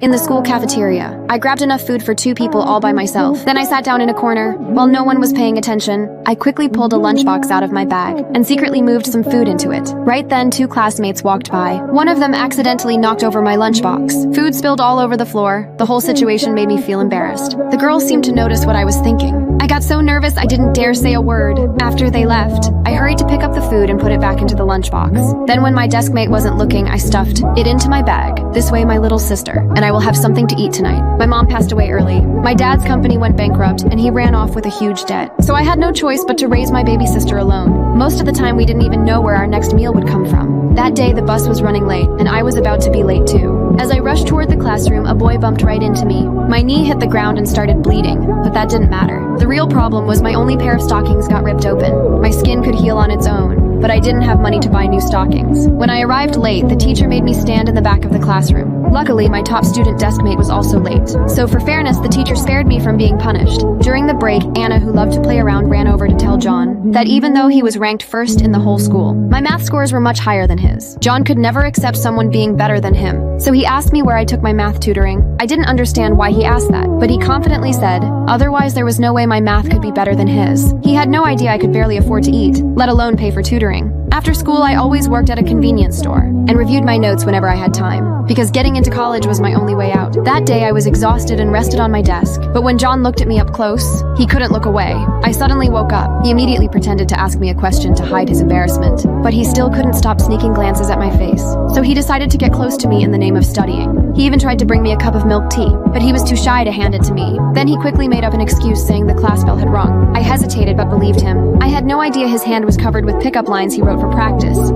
In the school cafeteria, I grabbed enough food for 2 people all by myself. Then I sat down in a corner. While no one was paying attention, I quickly pulled a lunchbox out of my bag and secretly moved some food into it. Right then, 2 classmates walked by. One of them accidentally knocked over my lunchbox. Food spilled all over the floor. The whole situation made me feel embarrassed. The girls seemed to notice what I was thinking. I got so nervous I didn't dare say a word. After they left, I hurried to pick up the food and put it back into the lunchbox. Then when my deskmate wasn't looking, I stuffed it into my bag. This way my little sister and I will have something to eat tonight. My mom passed away early. My dad's company went bankrupt and he ran off with a huge debt. So I had no choice but to raise my baby sister alone. Most of the time we didn't even know where our next meal would come from. That day the bus was running late and I was about to be late too. As I rushed toward the classroom, a boy bumped right into me. My knee hit the ground and started bleeding, but that didn't matter. The real problem was my only pair of stockings got ripped open. My skin could heal on its own, but I didn't have money to buy new stockings. When I arrived late, the teacher made me stand in the back of the classroom. Luckily, my top student deskmate was also late, so for fairness, the teacher spared me from being punished. During the break, Anna, who loved to play around, ran over to tell John that even though he was ranked first in the whole school, my math scores were much higher than his. John could never accept someone being better than him, so he asked me where I took my math tutoring. I didn't understand why he asked that, but he confidently said, otherwise there was no way my math could be better than his. He had no idea I could barely afford to eat, let alone pay for tutoring. After school, I always worked at a convenience store and reviewed my notes whenever I had time, because getting into college was my only way out. That day, I was exhausted and rested on my desk, but when John looked at me up close, he couldn't look away. I suddenly woke up. He immediately pretended to ask me a question to hide his embarrassment, but he still couldn't stop sneaking glances at my face, so he decided to get close to me in the name of studying. He even tried to bring me a cup of milk tea, but he was too shy to hand it to me. Then he quickly made up an excuse saying the class bell had rung. I hesitated but believed him. I had no idea his hand was covered with pickup lines he wrote for practice.